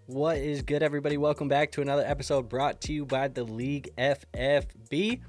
What is good, everybody? Welcome back to another episode brought to you by the League FFB.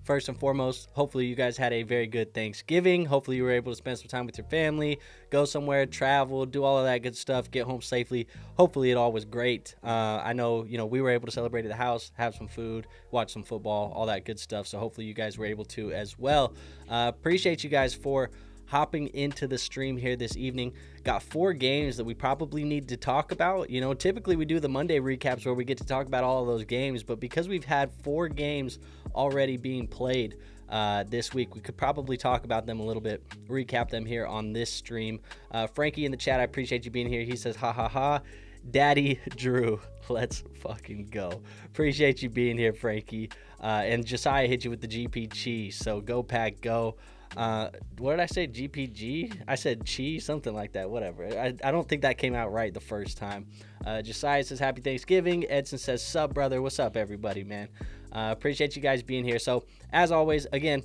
First and foremost, hopefully you guys had a very good Thanksgiving. Hopefully you were able to spend some time with your family, go somewhere, travel, do all of that good stuff, get home safely. Hopefully it all was great. I know, we were able to celebrate at the house, have some food, watch some football, all that good stuff. So hopefully you guys were able to as well. Appreciate you guys for hopping into the stream here this evening. Got 4 games that we probably need to talk about. Typically we do the Monday recaps where we get to talk about all of those games, but because we've had 4 games already being played this week, we could probably talk about them a little bit, recap them here on this stream. Frankie in the chat, I appreciate you being here. He says, ha ha ha, Daddy Drew, let's fucking go. Appreciate you being here, Frankie. And Josiah hit you with the GP so go Pack, go. What did I say? GPG? I said chi, something like that. Whatever. I don't think that came out right the first time. Josiah says happy Thanksgiving. Edson says sup, brother. What's up, everybody, man? Appreciate you guys being here. So as always, again,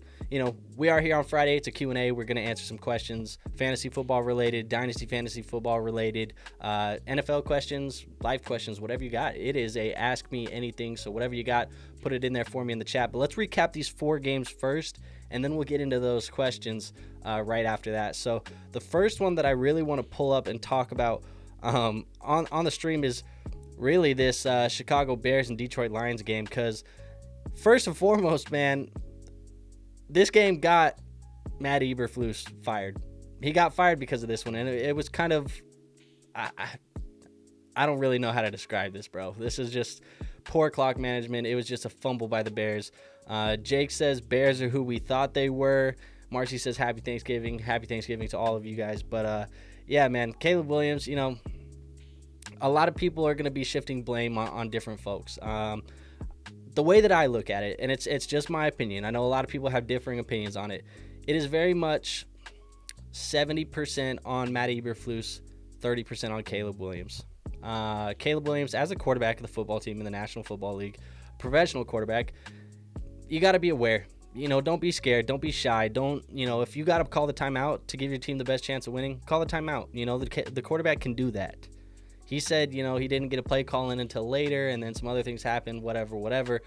we are here on Friday. It's a Q&A. We're going to answer some questions, fantasy football related, Dynasty fantasy football related, NFL questions, life questions, whatever you got. It is a ask me anything. So whatever you got, put it in there for me in the chat. But let's recap these 4 games first, and then we'll get into those questions right after that. So the first one that I really want to pull up and talk about on the stream is really this Chicago Bears and Detroit Lions game, because first and foremost, man, this game got Matt Eberflus fired. He got fired because of this one, and it was kind of I don't really know how to describe this, bro. This is just poor clock management. It was just a fumble by the Bears. Jake says Bears are who we thought they were. Marcy says happy Thanksgiving to all of you guys. But yeah, man, Caleb Williams, a lot of people are going to be shifting blame on different folks. The way that I look at it, and it's just my opinion, I know a lot of people have differing opinions on it. It is very much 70% on Matt Eberflus, 30% on Caleb Williams. Caleb Williams, as a quarterback of the football team in the National Football League, professional quarterback, you got to be aware. Don't be scared. Don't be shy. Don't, if you got to call the timeout to give your team the best chance of winning, call the timeout. The quarterback can do that. He said, he didn't get a play call in until later, and then some other things happened, whatever.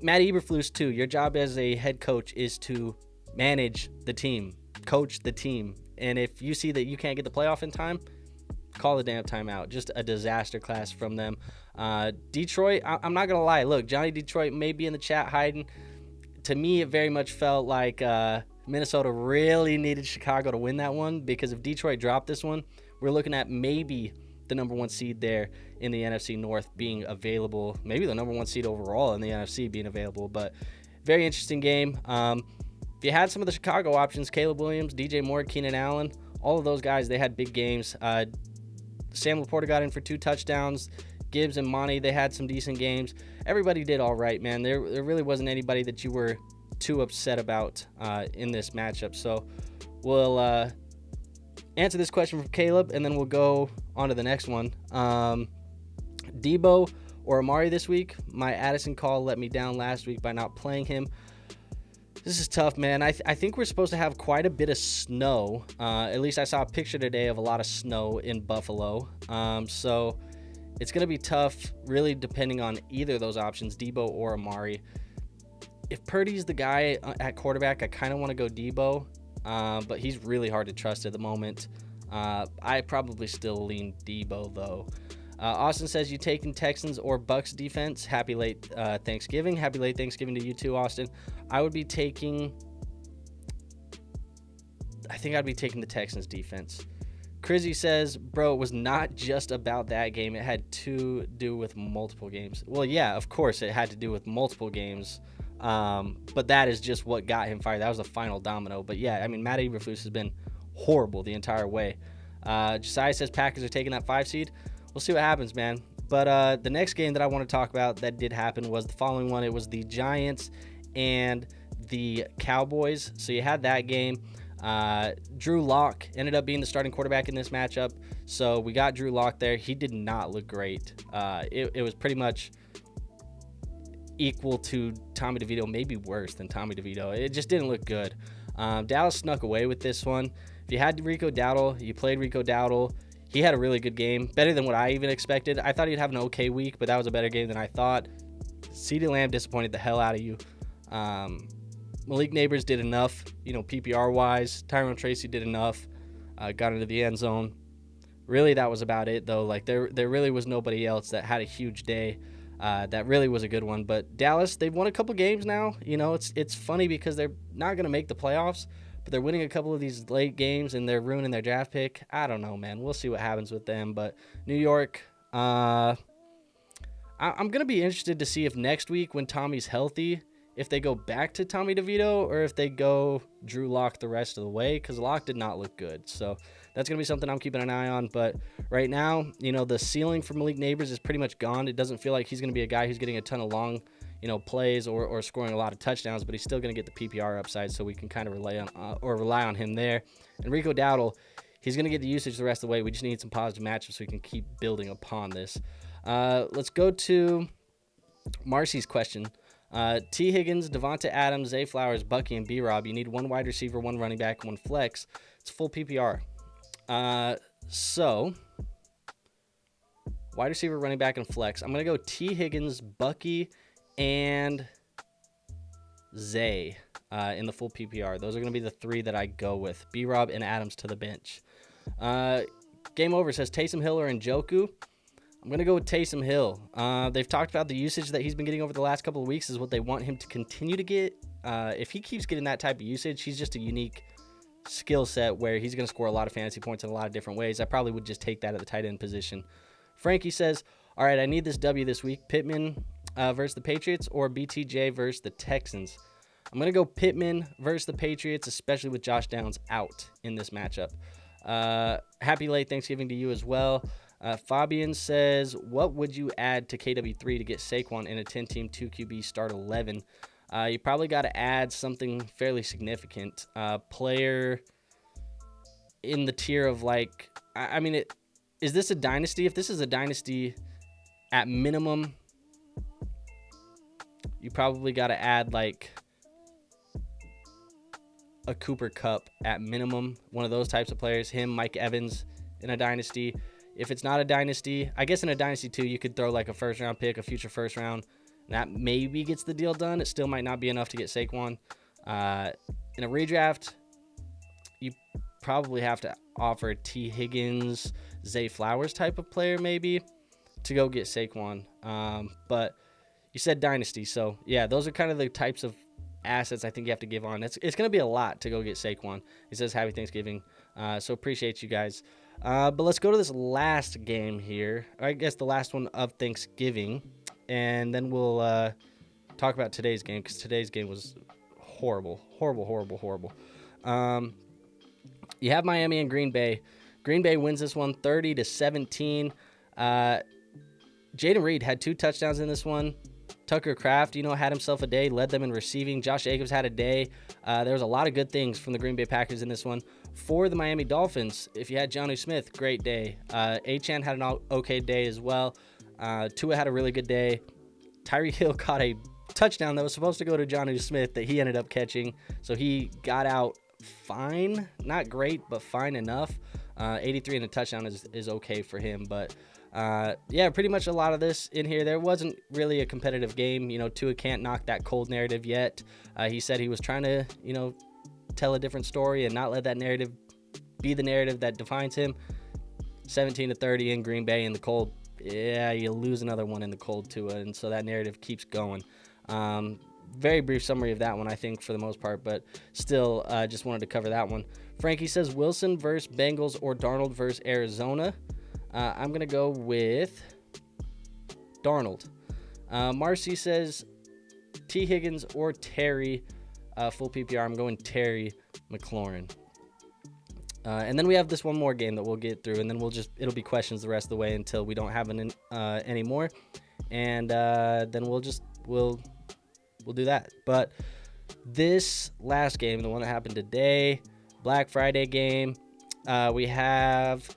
Matt Eberflus, too, your job as a head coach is to manage the team, coach the team. And if you see that you can't get the playoff in time, call the damn timeout. Just a disaster class from them. Detroit, I'm not going to lie. Look, Johnny Detroit may be in the chat hiding. To me, it very much felt like Minnesota really needed Chicago to win that one, because if Detroit dropped this one, we're looking at maybe the number 1 seed there in the NFC North being available, maybe the number 1 seed overall in the NFC being available. But very interesting game. If you had some of the Chicago options, Caleb Williams, DJ Moore, Keenan Allen, all of those guys, they had big games. Sam Laporta got in for 2 touchdowns. Gibbs and Monty, they had some decent games. Everybody did all right, man. There really wasn't anybody that you were too upset about in this matchup. So we'll answer this question from Caleb, and then we'll go on to the next one. Debo or Amari this week? My Addison call let me down last week by not playing him. This is tough, man. I think we're supposed to have quite a bit of snow. At least I saw a picture today of a lot of snow in Buffalo. So it's going to be tough, really, depending on either of those options, Debo or Amari. If Purdy's the guy at quarterback, I kind of want to go Debo, but he's really hard to trust at the moment. I probably still lean Debo, though. Austin says, you taking Texans or Bucks defense? Happy late Thanksgiving. Happy late Thanksgiving to you too, Austin. I think I'd be taking the Texans defense. Crizzy says, bro, it was not just about that game. It had to do with multiple games. Well, yeah, of course it had to do with multiple games. But that is just what got him fired. That was the final domino. But yeah, Matt Eberflus has been horrible the entire way. Josiah says Packers are taking that 5 seed. We'll see what happens, man. But the next game that I want to talk about that did happen was the following one. It was the Giants and the Cowboys. So you had that game. Drew Lock ended up being the starting quarterback in this matchup. So we got Drew Lock there. He did not look great. It was pretty much equal to Tommy DeVito, maybe worse than Tommy DeVito. It just didn't look good. Dallas snuck away with this one. If you had Rico Dowdle, you played Rico Dowdle. he had a really good game, better than what I even expected. I thought he'd have an okay week, but that was a better game than I thought. CeeDee Lamb disappointed the hell out of you. Malik Neighbors did enough, PPR-wise. Tyrone Tracy did enough, got into the end zone. Really, that was about it, though. Like, there really was nobody else that had a huge day. That really was a good one. But Dallas, they've won a couple games now. It's funny because they're not going to make the playoffs, but they're winning a couple of these late games, and they're ruining their draft pick. I don't know, man. We'll see what happens with them. But New York, I'm going to be interested to see if next week when Tommy's healthy, if they go back to Tommy DeVito or if they go Drew Lock the rest of the way, because Lock did not look good. So that's going to be something I'm keeping an eye on. But right now, the ceiling for Malik Neighbors is pretty much gone. It doesn't feel like he's going to be a guy who's getting a ton of long, plays or scoring a lot of touchdowns, but he's still going to get the PPR upside, so we can kind of rely on him there. And Rico Dowdle, he's going to get the usage the rest of the way. We just need some positive matchups so we can keep building upon this. Let's go to Marcy's question. T. Higgins, Devonta Adams, Zay Flowers, Bucky, and B-Rob. You need one wide receiver, one running back, one flex. It's full PPR. So, wide receiver, running back, and flex. I'm going to go T. Higgins, Bucky, and Zay in the full PPR. Those are going to be the three that I go with. B-Rob and Adams to the bench. Game over says Taysom Hill or Njoku. I'm going to go with Taysom Hill. They've talked about the usage that he's been getting over the last couple of weeks is what they want him to continue to get. If he keeps getting that type of usage, he's just a unique skill set where he's going to score a lot of fantasy points in a lot of different ways. I probably would just take that at the tight end position. Frankie says, all right, I need this W this week. Pittman versus the Patriots or BTJ versus the Texans. I'm going to go Pittman versus the Patriots, especially with Josh Downs out in this matchup. Happy late Thanksgiving to you as well. Fabian says, what would you add to KW3 to get Saquon in a 10-team 2QB start 11? You probably got to add something fairly significant. Player in the tier of is this a dynasty? If this is a dynasty, at minimum, you probably got to add a Cooper Kupp at minimum. One of those types of players. Him, Mike Evans in a dynasty. If it's not a dynasty, I guess in a dynasty too, you could throw a first-round pick, a future first-round. That maybe gets the deal done. It still might not be enough to get Saquon. In a redraft, you probably have to offer T. Higgins, Zay Flowers type of player maybe to go get Saquon. But you said dynasty, so yeah, those are kind of the types of assets I think you have to give on. It's going to be a lot to go get Saquon. He says happy Thanksgiving. So appreciate you guys. But let's go to this last game here. I guess the last one of Thanksgiving. And then we'll talk about today's game because today's game was horrible. Horrible. You have Miami and Green Bay. Green Bay wins this one 30-17. Jaden Reed had 2 touchdowns in this one. Tucker Kraft, had himself a day, led them in receiving. Josh Jacobs had a day. There was a lot of good things from the Green Bay Packers in this one. For the Miami Dolphins, if you had Jonnu Smith, great day. Achane had an okay day as well. Tua had a really good day. Tyreek Hill caught a touchdown that was supposed to go to Jonnu Smith that he ended up catching. So he got out fine. Not great, but fine enough. 83 and a touchdown is okay for him. But yeah, pretty much a lot of this in here. There wasn't really a competitive game. Tua can't knock that cold narrative yet. He said he was trying to, tell a different story and not let that narrative be the narrative that defines him. 17-30 in Green Bay in the cold. Yeah, you lose another one in the cold, Tua, and so that narrative keeps going. Very brief summary of that one, I think, for the most part, but still just wanted to cover that one. Frankie says Wilson versus Bengals or Darnold versus Arizona. I'm going to go with Darnold. Marcy says T. Higgins or Terry. Full PPR, I'm going Terry McLaurin. And then we have this one more game that we'll get through, and then it'll be questions the rest of the way until we don't have any more. And then we'll do that. But this last game, the one that happened today, Black Friday game, we have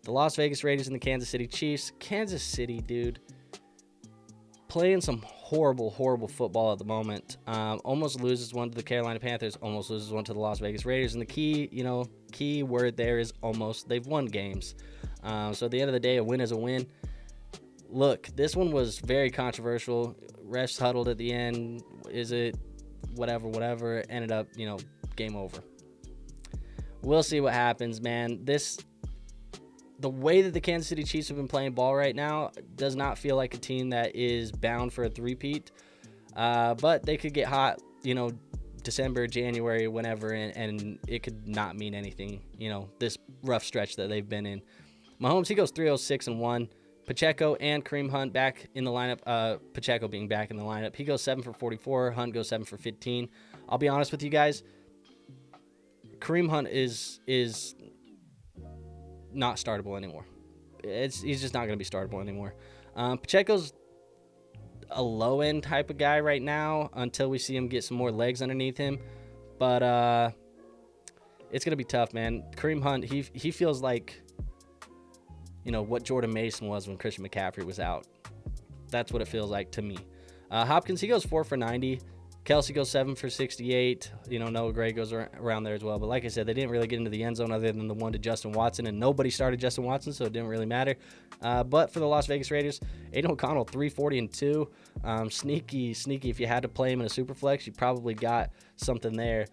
the Las Vegas Raiders and the Kansas City Chiefs. Kansas City, dude, playing some horrible football at the moment. Almost loses one to the Carolina Panthers, almost loses one to the Las Vegas Raiders. And the key word there is almost. They've won games. So at the end of the day, a win is a win. Look, this one was very controversial. Refs huddled at the end. Is it whatever? Ended up, game over. We'll see what happens, man. The way that the Kansas City Chiefs have been playing ball right now does not feel like a team that is bound for a three-peat. But they could get hot, December, January, whenever, and it could not mean anything, this rough stretch that they've been in. Mahomes, he goes 306-1. Pacheco and Kareem Hunt back in the lineup. Pacheco being back in the lineup. He goes 7 for 44. Hunt goes 7 for 15. I'll be honest with you guys. Kareem Hunt is not startable anymore. He's just not going to be startable anymore. Pacheco's a low-end type of guy right now until we see him get some more legs underneath him. But it's going to be tough, man. Kareem Hunt, he feels like, what Jordan Mason was when Christian McCaffrey was out. That's what it feels like to me. Hopkins, he goes 4 for 90. Kelsey goes 7 for 68. Noah Gray goes around there as well. But like I said, they didn't really get into the end zone other than the one to Justin Watson, and nobody started Justin Watson, so it didn't really matter. But for the Las Vegas Raiders, Aiden O'Connell, 340-2. Sneaky. If you had to play him in a super flex, you probably got something there.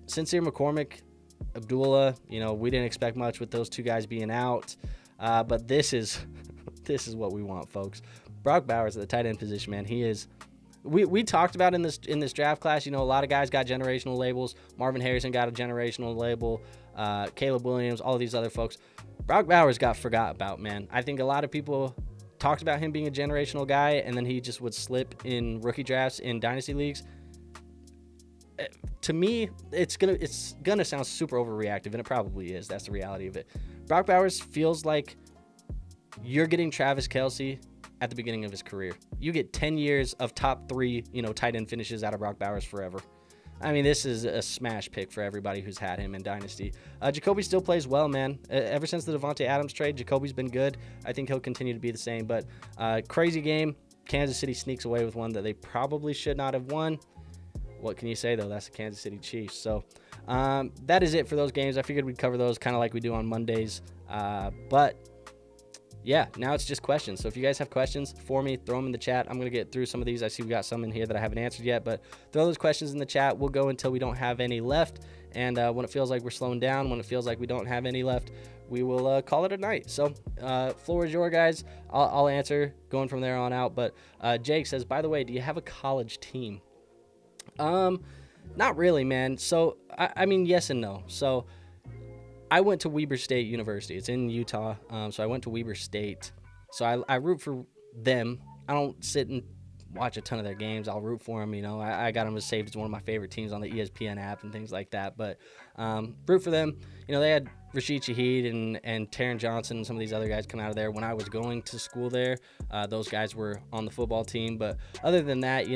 Sincere McCormick, Abdullah, we didn't expect much with those two guys being out. But this is what we want, folks. Brock Bowers at the tight end position, man. He is. We talked about in this draft class. A lot of guys got generational labels. Marvin Harrison got a generational label. Caleb Williams, all of these other folks. Brock Bowers got forgot about, man. I think a lot of people talked about him being a generational guy, and then he just would slip in rookie drafts in dynasty leagues. To me, it's gonna sound super overreactive, and it probably is. That's the reality of it. Brock Bowers feels like you're getting Travis Kelce at the beginning of his career. You get 10 years of top 3, tight end finishes out of Brock Bowers forever. I mean, this is a smash pick for everybody who's had him in Dynasty. Jacoby still plays well, man. Ever since the Devontae Adams trade, Jacoby's been good. I think he'll continue to be the same. But crazy game. Kansas City sneaks away with one that they probably should not have won. What can you say, though? That's the Kansas City Chiefs. So that is it for those games. I figured we'd cover those kind of like we do on Mondays. But yeah, now it's just questions. So if you guys have questions for me, throw them in the chat. I'm going to get through some of these. I see we got some in here that I haven't answered yet, but throw those questions in the chat. We'll go until we don't have any left. And when it feels like we're slowing down, when it feels like we don't have any left, we will call it a night. So floor is your guys. I'll answer going from there on out. But Jake says, by the way, do you have a college team? Not really, man. So, I mean, yes and no. So I went to Weber State University. It's in Utah. So I went to Weber State. So I root for them. I don't sit and watch a ton of their games. I'll root for them. I got them as saved as one of my favorite teams on the ESPN app and things like that. But root for them. They had Rashid Shaheed and Taron Johnson and some of these other guys come out of there. When I was going to school there, those guys were on the football team. But other than that,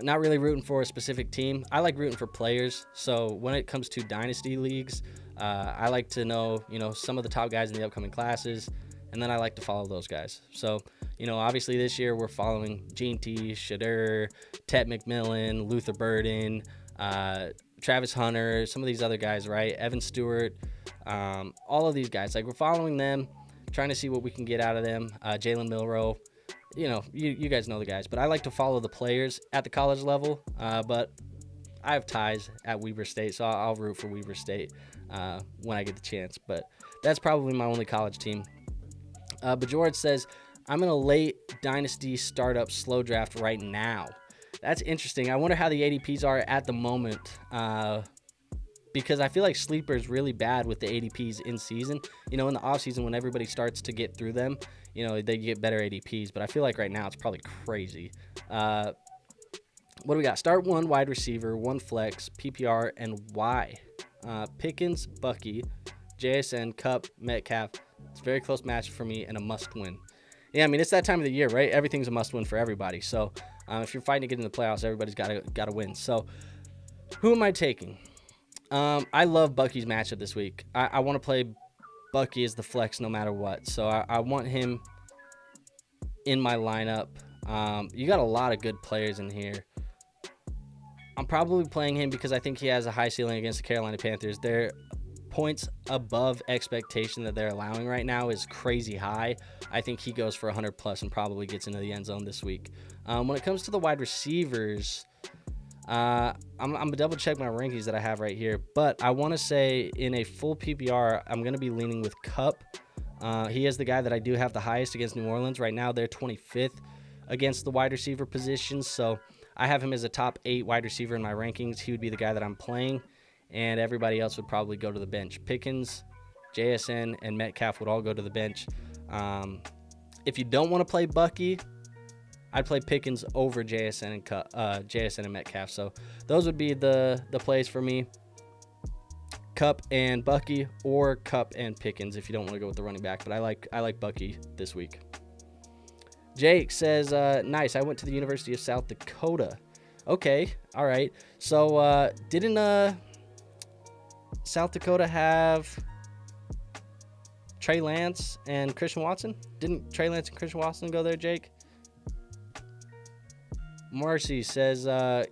not really rooting for a specific team. I like rooting for players. So when it comes to dynasty leagues, I like to know, some of the top guys in the upcoming classes, and then I like to follow those guys. So, obviously this year we're following Gene T, Shadur, Tet McMillan, Luther Burden, Travis Hunter, some of these other guys, right? Evan Stewart, all of these guys. Like, we're following them, trying to see what we can get out of them. Jalen Milroe. You guys know the guys, but I like to follow the players at the college level. But I have ties at Weber State, so I'll root for Weber State when I get the chance. But that's probably my only college team. But George says, I'm in a late Dynasty startup slow draft right now. That's interesting. I wonder how the ADPs are at the moment. Because I feel like Sleeper is really bad with the ADPs in season. In the offseason when everybody starts to get through them, they get better ADPs. But I feel like right now it's probably crazy. What do we got? Start 1 wide receiver, 1 flex, PPR, and Y. Pickens, Bucky, JSN, Cup, Metcalf. It's a very close match for me and a must-win. Yeah, I mean, it's that time of the year, right? Everything's a must-win for everybody. So if you're fighting to get in the playoffs, everybody's got to win. So who am I taking? I love Bucky's matchup this week. I want to play Bucky as the flex no matter what. So I want him in my lineup. You got a lot of good players in here. I'm probably playing him because I think he has a high ceiling against the Carolina Panthers. They're points above expectation that they're allowing right now is crazy high. I think he goes for 100 plus and probably gets into the end zone this week. When it comes to the wide receivers, I'm gonna double check my rankings that I have right here, but I want to say in a full PPR, I'm gonna be leaning with Cup. He is the guy that I do have the highest against New Orleans right now. They're 25th against the wide receiver positions, so I have him as a top 8 wide receiver in my rankings. He would be the guy that I'm playing, and everybody else would probably go to the bench. Pickens, JSN, and Metcalf would all go to the bench. If you don't want to play Bucky, I'd play Pickens over JSN and Metcalf. So those would be the plays for me. Cup and Bucky, or Cup and Pickens if you don't want to go with the running back. But I like Bucky this week. Jake says, nice. I went to the University of South Dakota. Okay, all right. So didn't South Dakota have Trey Lance and Christian Watson? Didn't Trey Lance and Christian Watson go there, Jake? Marcy says,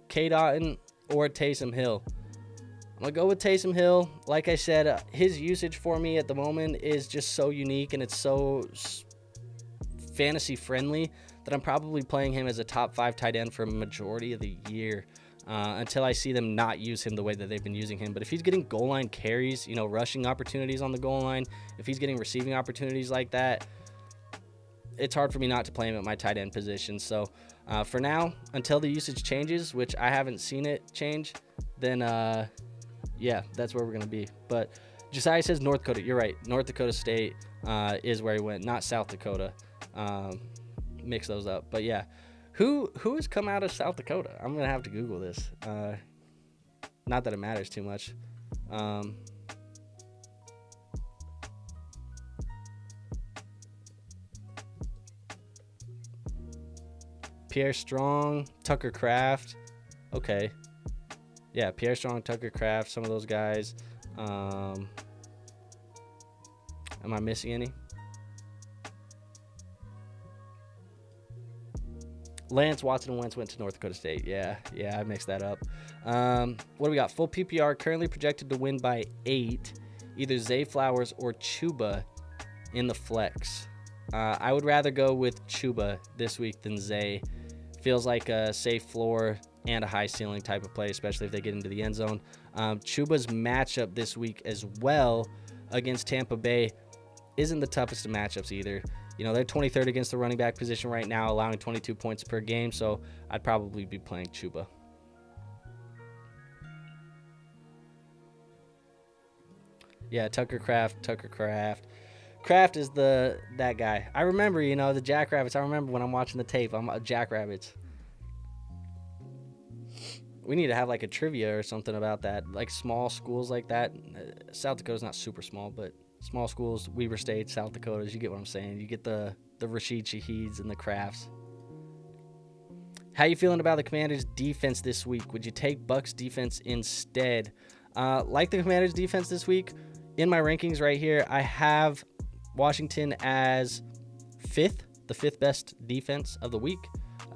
K. Dotton or Taysom Hill. I'm going to go with Taysom Hill. Like I said, his usage for me at the moment is just so unique, and it's so fantasy friendly that I'm probably playing him as a top 5 tight end for a majority of the year until I see them not use him the way that they've been using him. But if he's getting goal line carries, rushing opportunities on the goal line, if he's getting receiving opportunities like that, it's hard for me not to play him at my tight end position. So for now, until the usage changes, which I haven't seen it change, then yeah, that's where we're going to be. But Josiah says North Dakota. You're right. North Dakota State is where he went, not South Dakota. Mix those up. But yeah, who has come out of South Dakota? I'm going to have to Google this. Not that it matters too much. Pierre Strong, Tucker Kraft. Okay. Yeah, Pierre Strong, Tucker Kraft, some of those guys. Am I missing any? Lance, Watson, and Wentz went to North Dakota State. Yeah, I mixed that up. What do we got? Full PPR, currently projected to win by 8. Either Zay Flowers or Chuba in the flex. I would rather go with Chuba this week than Zay. Feels like a safe floor and a high ceiling type of play, especially if they get into the end zone. Chuba's matchup this week as well against Tampa Bay isn't the toughest of matchups either. They're 23rd against the running back position right now, allowing 22 points per game, so I'd probably be playing Chuba. Yeah, Tucker Kraft. Kraft is that guy. I remember, the Jackrabbits. I remember when I'm watching the tape, I'm Jackrabbits. We need to have like a trivia or something about that, like small schools like that. South Dakota's not super small, but small schools, Weber State, South Dakotas, you get what I'm saying. You get the Rashid Shaheeds and the Crafts. How you feeling about the Commanders' defense this week? Would you take Bucs defense instead? Like the Commanders' defense this week, in my rankings right here, I have Washington as the 5th best defense of the week.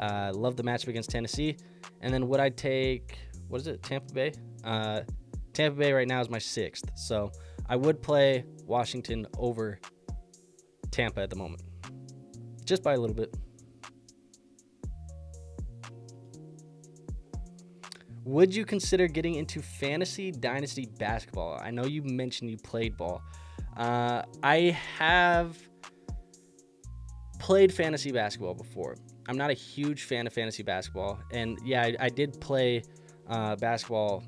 Love the matchup against Tennessee. And then would I take, Tampa Bay? Tampa Bay right now is my 6th. So I would play Washington over Tampa at the moment. Just by a little bit. Would you consider getting into fantasy dynasty basketball? I know you mentioned you played ball. I have played fantasy basketball before. I'm not a huge fan of fantasy basketball. And yeah, I did play basketball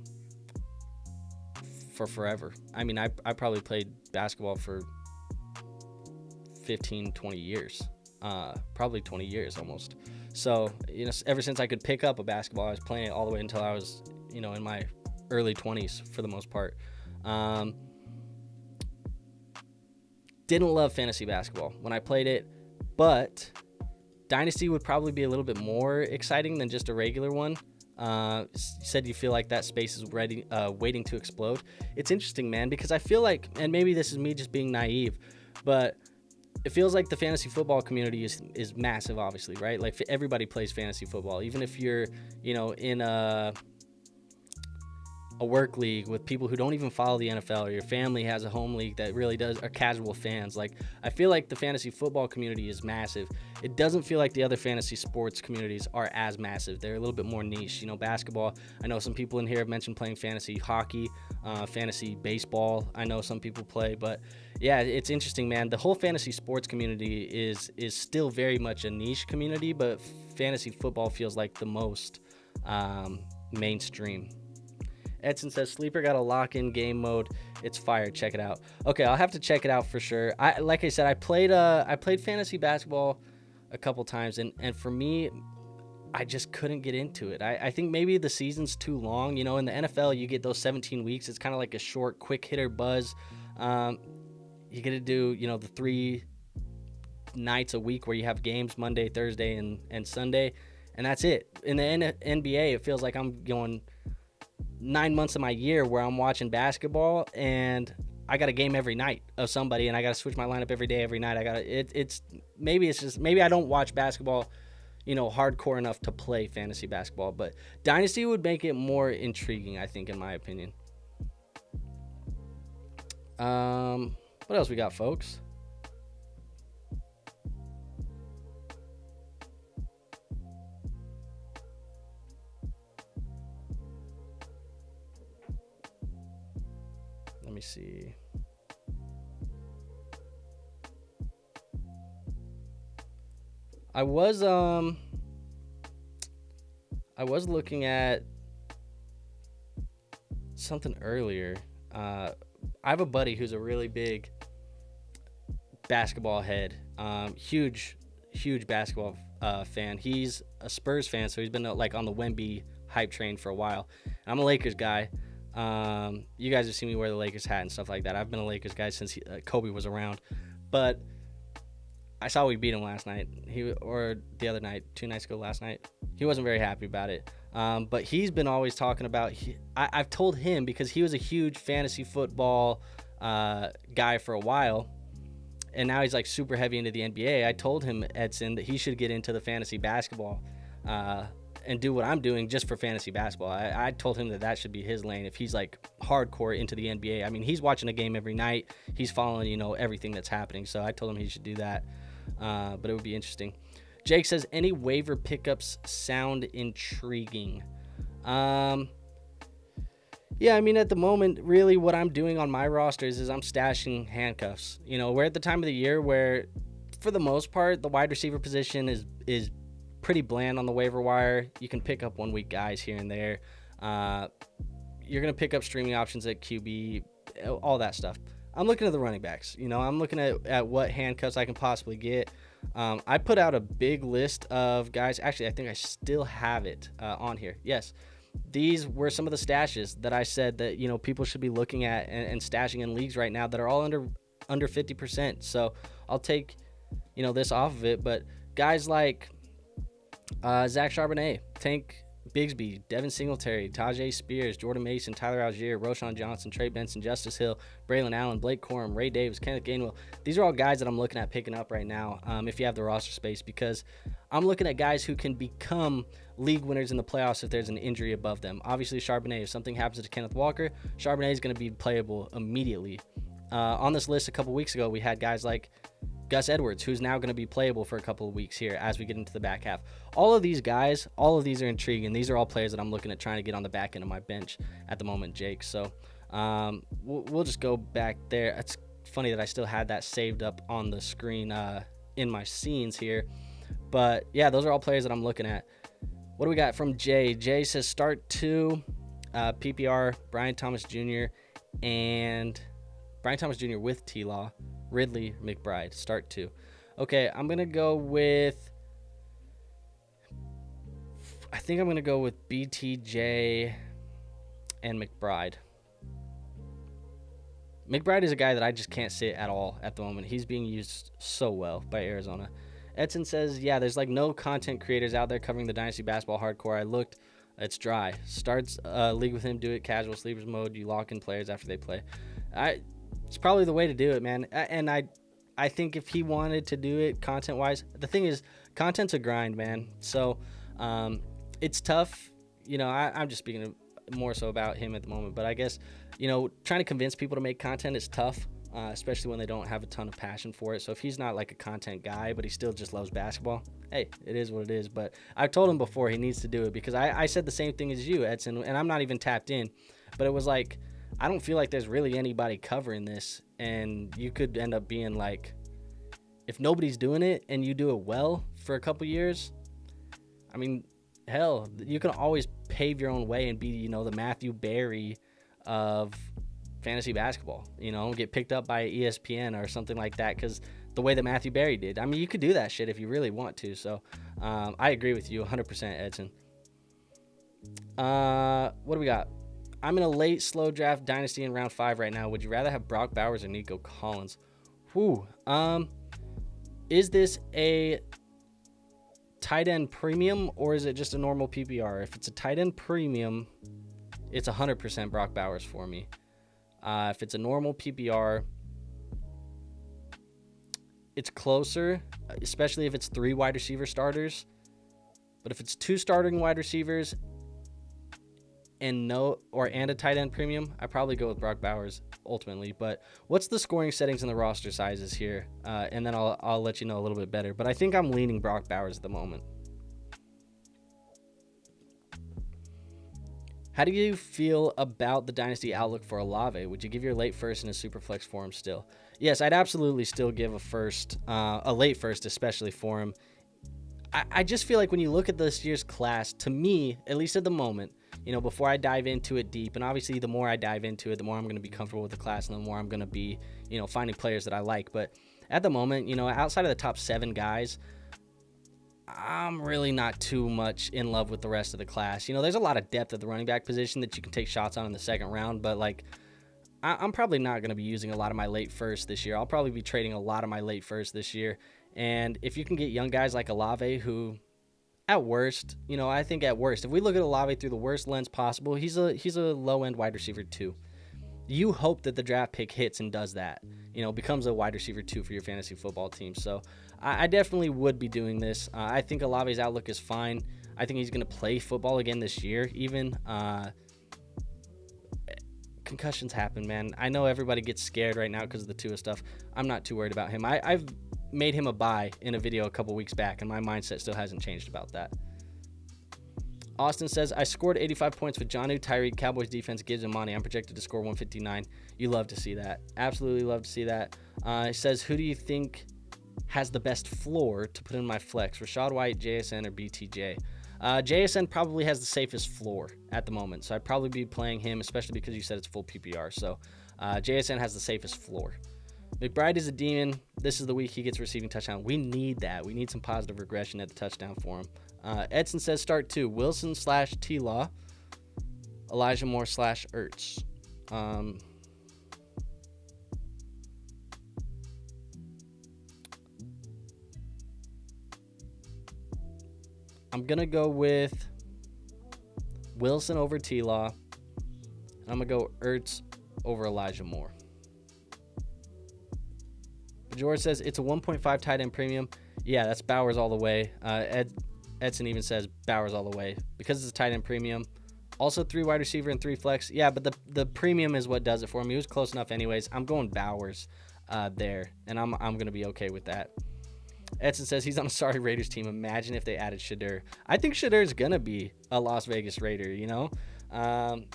for forever. I mean, I probably played basketball for 15, 20 years. Probably 20 years almost. So, ever since I could pick up a basketball, I was playing it all the way until I was, in my early 20s for the most part. Didn't love fantasy basketball when I played it, but Dynasty would probably be a little bit more exciting than just a regular one. You said you feel like that space is waiting to explode. It's interesting, man, because I feel like, and maybe this is me just being naive, but it feels like the fantasy football community is massive, obviously, right? Like everybody plays fantasy football, even if you're, in a a work league with people who don't even follow the NFL, or your family has a home league that really are casual fans. Like, I feel like the fantasy football community is massive. It doesn't feel like the other fantasy sports communities are as massive. They're a little bit more niche. You know, basketball, I know some people in here have mentioned playing fantasy hockey, fantasy baseball. I know some people play, but yeah, it's interesting, man. The whole fantasy sports community is still very much a niche community, but fantasy football feels like the most mainstream. Edson says Sleeper got a lock-in game mode. It's fire. Check it out. Okay, I'll have to check it out for sure. Like I said, I played fantasy basketball a couple times, and for me, I just couldn't get into it. I think maybe the season's too long. You know, in the NFL, you get those 17 weeks. It's kind of like a short, quick hitter buzz. You get to do, you know, the 3 nights a week where you have games Monday, Thursday, and Sunday, and that's it. In the NBA, it feels like I'm going 9 months of my year where I'm watching basketball and I got a game every night of somebody, and I got to switch my lineup every day, every night. Maybe I don't watch basketball, you know, hardcore enough to play fantasy basketball, but Dynasty would make it more intriguing, I think, in my opinion. What else we got, folks? Let me see. I was looking at something earlier. I have a buddy who's a really big basketball head. Huge basketball fan. He's a Spurs fan, so he's been like on the Wemby hype train for a while. I'm a Lakers guy. You guys have seen me wear the Lakers hat and stuff like that. I've been a Lakers guy since Kobe was around. But I saw we beat him last night. Or the other night, 2 nights ago last night. He wasn't very happy about it. But he's been always talking about, I've told him, because he was a huge fantasy football guy for a while, and now he's like super heavy into the NBA. I told him, Edson, that he should get into the fantasy basketball and do what I'm doing just for fantasy basketball. I told him that should be his lane if he's like hardcore into the NBA. I mean, he's watching a game every night. He's following, you know, everything that's happening. So I told him he should do that. But it would be interesting. Jake says, any waiver pickups sound intriguing? Yeah, I mean, at the moment, really what I'm doing on my rosters is I'm stashing handcuffs. You know, we're at the time of the year where, for the most part, the wide receiver position is pretty bland on the waiver wire. You can pick up 1 week guys here and there. You're going to pick up streaming options at QB, all that stuff. I'm looking at the running backs. You know, I'm looking at what handcuffs I can possibly get. I put out a big list of guys. Actually, I think I still have it on here. Yes. These were some of the stashes that I said that, you know, people should be looking at and stashing in leagues right now that are all under 50%. So I'll take, you know, this off of it. But guys like Zach Charbonnet, Tank Bigsby, Devin Singletary, Tajay Spears, Jordan Mason, Tyler Algier, Roshan Johnson, Trey Benson, Justice Hill, Braylon Allen, Blake Corum, Ray Davis, Kenneth Gainwell. These are all guys that I'm looking at picking up right now if you have the roster space, because I'm looking at guys who can become league winners in the playoffs if there's an injury above them. Obviously, Charbonnet, if something happens to Kenneth Walker, Charbonnet is going to be playable immediately. On this list a couple weeks ago, we had guys like Gus Edwards, who's now going to be playable for a couple of weeks here as we get into the back half. All of these guys, all of these are intriguing. These are all players that I'm looking at trying to get on the back end of my bench at the moment, Jake. So we'll just go back there. It's funny that I still had that saved up on the screen in my scenes here. But, yeah, those are all players that I'm looking at. What do we got from Jay? Jay says start 2, PPR, Brian Thomas Jr. and Brian Thomas Jr. with T-Law. Ridley McBride, start 2. Okay, I'm going to go with, I think I'm going to go with BTJ and McBride. McBride is a guy that I just can't sit at all at the moment. He's being used so well by Arizona. Edson says, yeah, there's like no content creators out there covering the Dynasty Basketball hardcore. I looked, it's dry. Starts league with him, do it casual, sleepers mode. You lock in players after they play. It's probably the way to do it, man. And I think if he wanted to do it content-wise, the thing is, content's a grind, man. So it's tough. You know, I'm just speaking more so about him at the moment. But I guess, trying to convince people to make content is tough, especially when they don't have a ton of passion for it. So if he's not like a content guy, but he still just loves basketball, hey, it is what it is. But I told him before he needs to do it, because I said the same thing as you, Edson, and I'm not even tapped in. But it was like, I don't feel like there's really anybody covering this, and you could end up being like, if nobody's doing it and you do it well for a couple years, I mean, hell, you can always pave your own way and be, the Matthew Berry of fantasy basketball, get picked up by ESPN or something like that, because the way that Matthew Berry did. I mean, you could do that shit if you really want to. So I agree with you 100%, Edson. What do we got? I'm in a late, slow draft dynasty in round 5 right now. Would you rather have Brock Bowers or Nico Collins? Is this a tight end premium, or is it just a normal PPR? If it's a tight end premium, it's 100% Brock Bowers for me. If it's a normal PPR, it's closer, especially if it's 3 wide receiver starters. But if it's 2 starting wide receivers and a tight end premium, I probably go with Brock Bowers ultimately. But what's the scoring settings and the roster sizes here? And then I'll let you know a little bit better. But I think I'm leaning Brock Bowers at the moment. How do you feel about the dynasty outlook for Olave? Would you give your late first in a super flex for him still? Yes, I'd absolutely still give a late first, especially for him. I just feel like when you look at this year's class, to me, at least at the moment, before I dive into it deep, and obviously the more I dive into it, the more I'm going to be comfortable with the class, and the more I'm going to be, finding players that I like. But at the moment, outside of the top 7 guys, I'm really not too much in love with the rest of the class. There's a lot of depth at the running back position that you can take shots on in the second round, but I'm probably not going to be using a lot of my late first this year. I'll probably be trading a lot of my late first this year. And if you can get young guys like Olave, who at worst, I think at worst, if we look at Olave through the worst lens possible, he's a low-end wide receiver 2. You hope that the draft pick hits and does that, becomes a wide receiver 2 for your fantasy football team. So I definitely would be doing this. I think Olave's outlook is fine. I think he's going to play football again this year, even. Concussions happen, man. I know everybody gets scared right now because of the Tua stuff. I'm not too worried about him. I've made him a buy in a video a couple weeks back, and my mindset still hasn't changed about that. Austin says, I scored 85 points with Jonnu, Tyreek, Cowboys defense, Gibbs, and Monty. I'm projected to score 159. You love to see that. Absolutely love to see that. It says, who do you think has the best floor to put in my flex? Rachaad White, JSN, or BTJ? JSN probably has the safest floor at the moment, so I'd probably be playing him, especially because you said it's full PPR. So JSN has the safest floor. McBride is a demon. This is the week he gets receiving touchdown. We need that. We need some positive regression at the touchdown for him. Edson says start 2. Wilson / T-Law. Elijah Moore / Ertz. I'm going to go with Wilson over T-Law. I'm going to go Ertz over Elijah Moore. George says it's a 1.5 tight end premium. Yeah, that's Bowers all the way. Edson even says Bowers all the way because it's a tight end premium. Also 3 wide receiver and 3 flex. Yeah, but the premium is what does it for me. He was close enough anyways. I'm going Bowers there, and I'm going to be okay with that. Edson says he's on a sorry Raiders team. Imagine if they added Shadur. I think Shadur is going to be a Las Vegas Raider,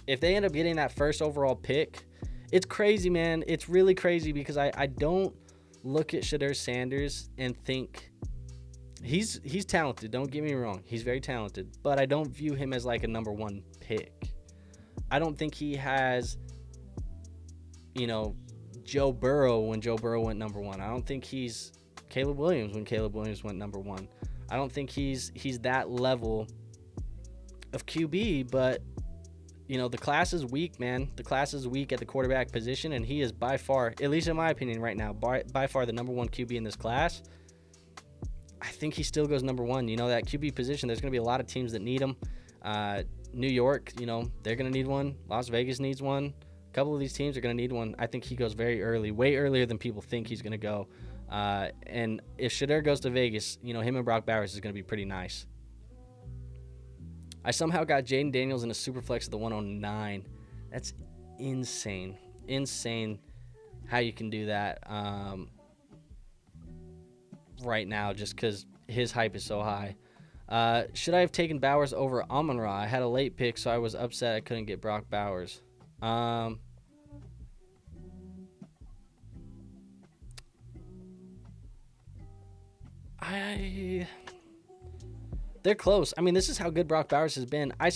If they end up getting that first overall pick, it's crazy, man. It's really crazy because I don't look at Shadur Sanders and think he's talented. Don't get me wrong. He's very talented, but I don't view him as like a number 1 pick. I don't think he has, Joe Burrow when Joe Burrow went number 1. I don't think he's Caleb Williams when Caleb Williams went number 1. I don't think he's that level of QB, but the class is weak, man. The class is weak at the quarterback position, and he is by far, at least in my opinion right now, by far the number 1 QB in this class. I think he still goes number 1. That QB position, there's going to be a lot of teams that need him. New York, they're going to need one. Las Vegas needs one. A couple of these teams are going to need one. I think he goes very early, way earlier than people think he's going to go. And if Shadur goes to Vegas, him and Brock Bowers is going to be pretty nice. I somehow got Jaden Daniels in a super flex at the 109. That's insane. Insane how you can do that right now just because his hype is so high. Should I have taken Bowers over Amon-Ra? I had a late pick, so I was upset I couldn't get Brock Bowers. They're close. I mean, this is how good Brock Bowers has been. I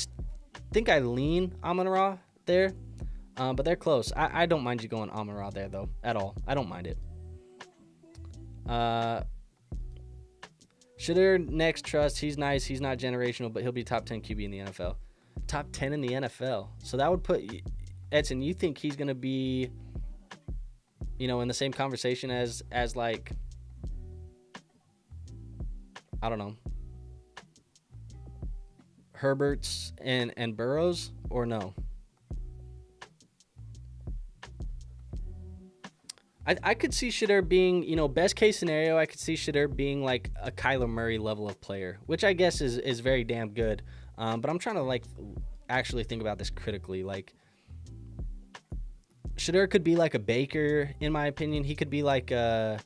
think I lean Amon-Ra there, but they're close. I don't mind you going Amon-Ra there, though, at all. I don't mind it. Shedeur next trust. He's nice. He's not generational, but he'll be top 10 QB in the NFL. Top 10 in the NFL. So that would put Edson, you think he's going to be, in the same conversation as like, I don't know, Herbert's and Burrows, or no? I could see Shedeur being, best case scenario, I could see Shedeur being like a Kyler Murray level of player, which I guess is very damn good. But I'm trying to like actually think about this critically. Like, Shedeur could be like a Baker, in my opinion. He could be like a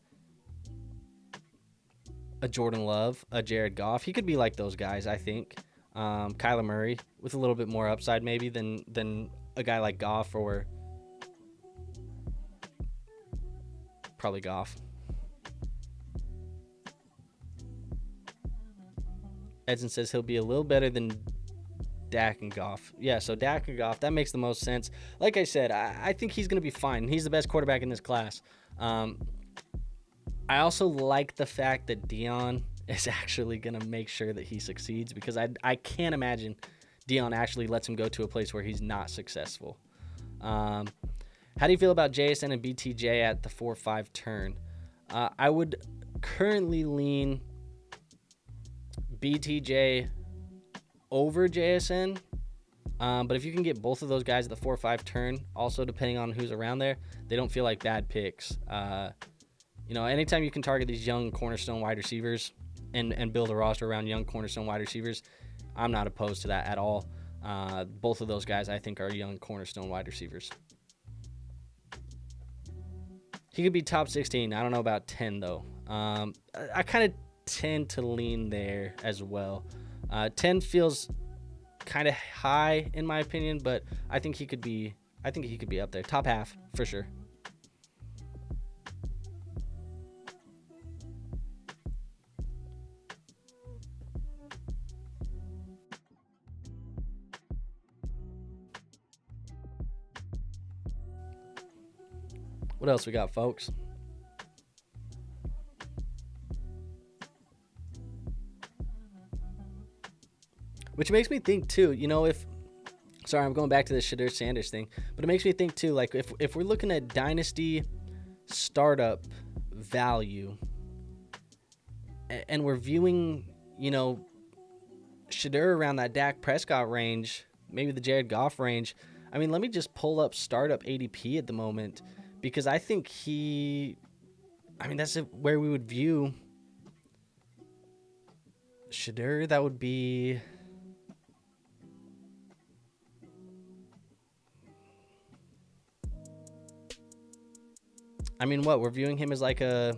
Jordan Love, a Jared Goff. He could be like those guys, I think. Kyler Murray with a little bit more upside maybe than a guy like Goff, or probably Goff. Edson says he'll be a little better than Dak and Goff. Yeah, so Dak and Goff, that makes the most sense. Like I said, I think he's going to be fine. He's the best quarterback in this class. I also like the fact that Dion is actually going to make sure that he succeeds, because I can't imagine Dion actually lets him go to a place where he's not successful. How do you feel about JSN and BTJ at the 4-5 turn? I would currently lean BTJ over JSN, but if you can get both of those guys at the 4-5 turn, also depending on who's around there, they don't feel like bad picks. Anytime you can target these young cornerstone wide receivers and build a roster around young cornerstone wide receivers, I'm not opposed to that at all. Both of those guys, I think, are young cornerstone wide receivers. He could be top 16. I don't know about 10, though. I kind of tend to lean there as well. 10 feels kind of high in my opinion, but I think he could be up there. Top half, for sure. What else we got, folks? Which makes me think, too, sorry, I'm going back to the Shedeur Sanders thing, but it makes me think, too, like, if we're looking at Dynasty startup value, and we're viewing, Shedeur around that Dak Prescott range, maybe the Jared Goff range, I mean, let me just pull up startup ADP at the moment, because I think that's where we would view Shedeur. That would be, we're viewing him as like a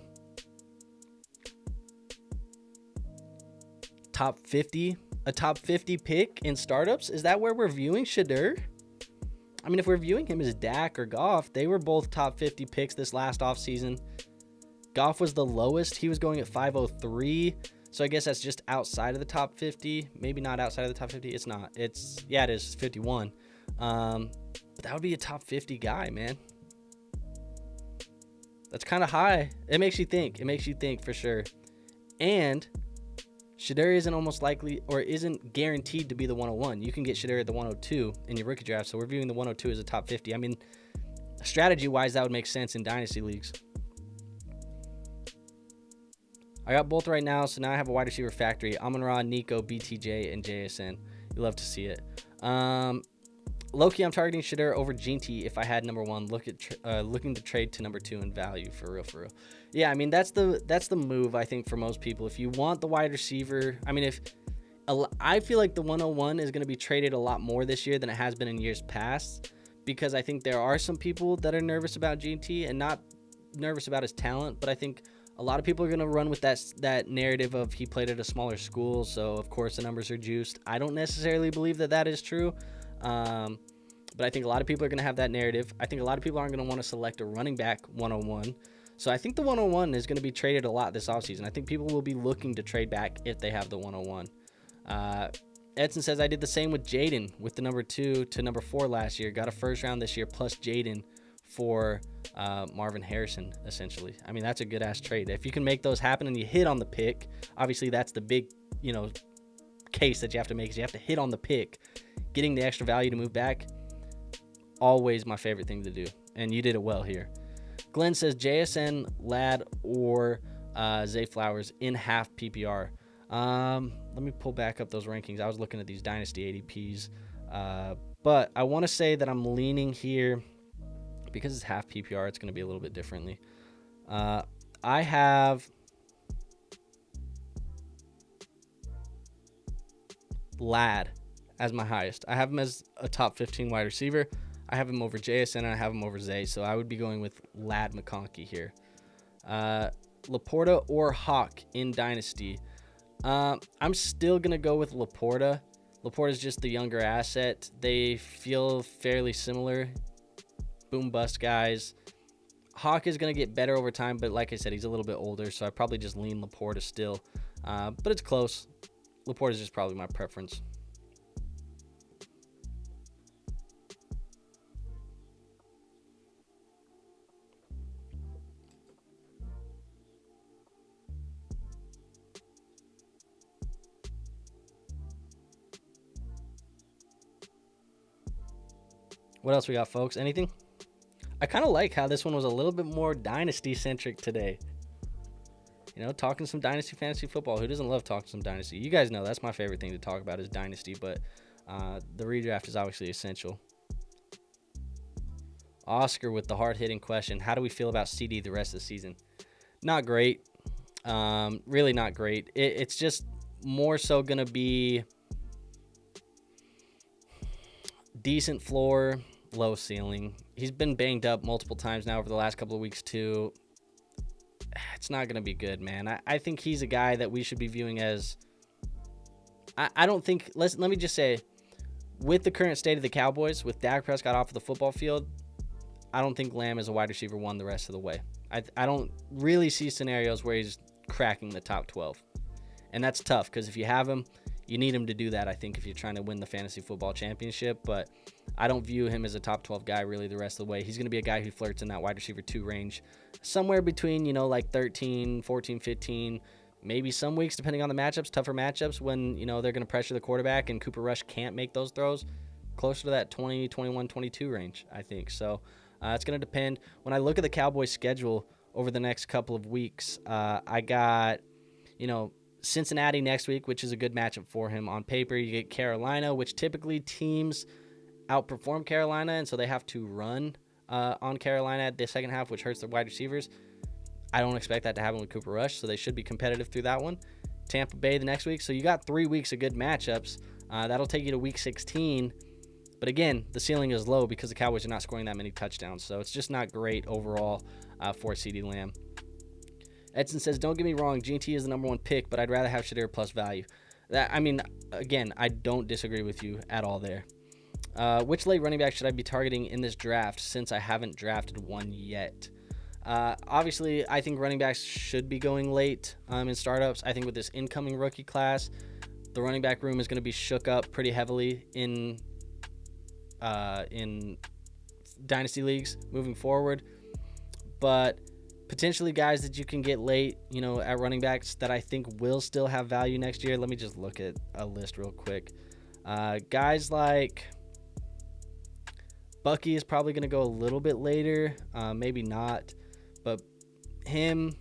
top 50 pick in startups? Is that where we're viewing Shedeur? If we're viewing him as Dak or Goff, they were both top 50 picks this last offseason. Goff was the lowest. He was going at 503. So I guess that's just outside of the top 50. Maybe not outside of the top 50. It's not. It is 51. But that would be a top 50 guy, man. That's kind of high. It makes you think. It makes you think for sure. And Shedeur isn't guaranteed to be the 101. You can get Shedeur at the 102 in your rookie draft. So we're viewing the 102 as a top 50. Strategy-wise, that would make sense in Dynasty leagues. I got both right now, so now I have a wide receiver factory. Amon-Ra, Nico, BTJ, and JSN. You love to see it. Low-key, I'm targeting Shedeur over Ginty if I had number one. Looking to trade to number two in value, for real. Yeah, that's the move, I think, for most people. If you want the wide receiver, I feel like the 101 is going to be traded a lot more this year than it has been in years past, because I think there are some people that are nervous about GT and not nervous about his talent, but I think a lot of people are going to run with that narrative of he played at a smaller school, so of course the numbers are juiced. I don't necessarily believe that is true, but I think a lot of people are going to have that narrative. I think a lot of people aren't going to want to select a running back 101. So I think the 101 is going to be traded a lot this offseason. I think people will be looking to trade back if they have the 101. Edson says, I did the same with Jaden with the number 2 to number 4 last year. Got a first round this year plus Jaden for Marvin Harrison, essentially. I mean, that's a good-ass trade. If you can make those happen and you hit on the pick, obviously that's the big, case that you have to make, is you have to hit on the pick. Getting the extra value to move back, always my favorite thing to do, and you did it well here. Glenn says, JSN, Ladd, or Zay Flowers in half PPR. Let me pull back up those rankings. I was looking at these Dynasty ADPs, but I want to say that I'm leaning here, because it's half PPR, it's going to be a little bit differently. I have Ladd as my highest. I have him as a top 15 wide receiver. I have him over JSN, and I have him over Zay, so I would be going with Ladd McConkey here. Laporta or Hawk in Dynasty. I'm still going to go with Laporta. Laporta's just the younger asset. They feel fairly similar. Boom bust guys. Hawk is going to get better over time, but like I said, he's a little bit older, so I probably just lean Laporta still. But it's close. Laporta is just probably my preference. What else we got, folks? Anything? I kind of like how this one was a little bit more Dynasty-centric today. Talking some Dynasty fantasy football. Who doesn't love talking some Dynasty? You guys know that's my favorite thing to talk about is Dynasty, but the redraft is obviously essential. Oscar with the hard-hitting question. How do we feel about CD the rest of the season? Not great. Really not great. It's just more so going to be decent floor, low ceiling. He's been banged up multiple times now over the last couple of weeks too. It's not going to be good, man. I think he's a guy that we should be viewing as... I don't think... Let me just say, with the current state of the Cowboys, with Dak Prescott off of the football field, I don't think Lamb is a wide receiver 1 the rest of the way. I don't really see scenarios where he's cracking the top 12. And that's tough, because if you have him, you need him to do that, I think, if you're trying to win the fantasy football championship. But I don't view him as a top 12 guy really the rest of the way. He's going to be a guy who flirts in that wide receiver 2 range, somewhere between, like 13, 14, 15, maybe some weeks, depending on the matchups, tougher matchups when, they're going to pressure the quarterback and Cooper Rush can't make those throws, closer to that 20, 21, 22 range, I think. So it's going to depend. When I look at the Cowboys' schedule over the next couple of weeks, I got, Cincinnati next week, which is a good matchup for him. On paper, you get Carolina, which typically teams outperform Carolina, and so they have to run on Carolina at the second half, which hurts their wide receivers. I don't expect that to happen with Cooper Rush, so they should be competitive through that one. Tampa Bay the next week. So you got 3 weeks of good matchups. That'll take you to week 16. But again, the ceiling is low because the Cowboys are not scoring that many touchdowns, so it's just not great overall for CeeDee Lamb. Edson says, don't get me wrong, GT is the number 1 pick, but I'd rather have Shadir plus value. Again, I don't disagree with you at all there. Which late running back should I be targeting in this draft since I haven't drafted one yet? Obviously, I think running backs should be going late in startups. I think with this incoming rookie class, the running back room is going to be shook up pretty heavily in dynasty leagues moving forward. But potentially guys that you can get late, at running backs that I think will still have value next year. Let me just look at a list real quick. Guys like Bucky is probably going to go a little bit later, maybe not, but him.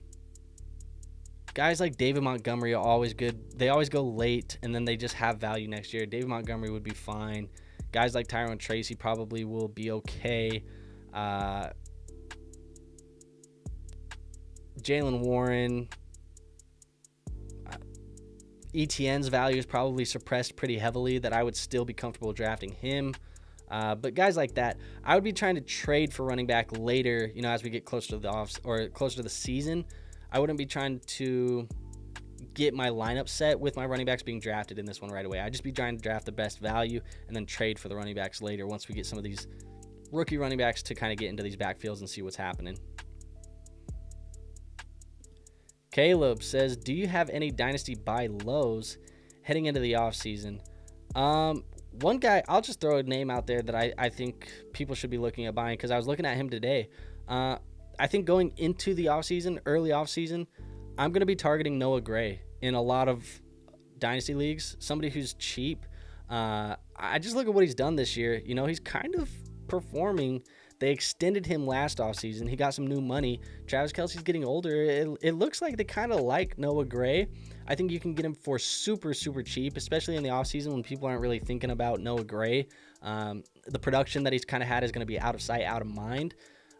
Guys like David Montgomery are always good. They always go late, and then they just have value next year. David Montgomery would be fine. Guys like Tyrone Tracy probably will be okay. Jalen Warren. ETN's value is probably suppressed pretty heavily that I would still be comfortable drafting him. But guys like that, I would be trying to trade for running back later, as we get closer to the closer to the season. I wouldn't be trying to get my lineup set with my running backs being drafted in this one right away. I'd just be trying to draft the best value and then trade for the running backs later once we get some of these rookie running backs to kind of get into these backfields and see what's happening. Caleb says, do you have any Dynasty buy lows heading into the offseason? One guy, I'll just throw a name out there that I think people should be looking at buying because I was looking at him today. I think going into the offseason, early offseason, I'm going to be targeting Noah Gray in a lot of Dynasty leagues, somebody who's cheap. I just look at what he's done this year. He's kind of performing. They extended him last offseason. He got some new money. Travis Kelce's getting older. It looks like they kind of like Noah Gray. I think you can get him for super, super cheap, especially in the offseason when people aren't really thinking about Noah Gray. The production that he's kind of had is going to be out of sight, out of mind.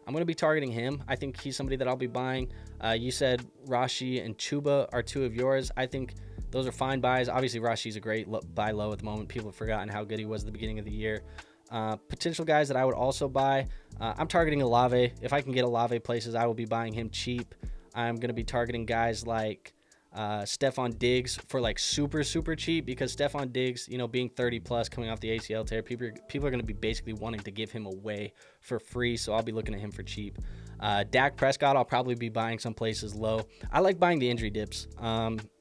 I'm going to be targeting him. I think he's somebody that I'll be buying. You said Rashi and Chuba are two of yours. I think those are fine buys. Obviously, Rashi's a great buy low at the moment. People have forgotten how good he was at the beginning of the year. Potential guys that I would also buy, I'm targeting Olave. If I can get Olave places, I will be buying him cheap. I'm going to be targeting guys like Stephon Diggs for like super, super cheap because Stephon Diggs, being 30 plus coming off the ACL tear, people are going to be basically wanting to give him away for free. So I'll be looking at him for cheap. Dak Prescott, I'll probably be buying some places low. I like buying the injury dips,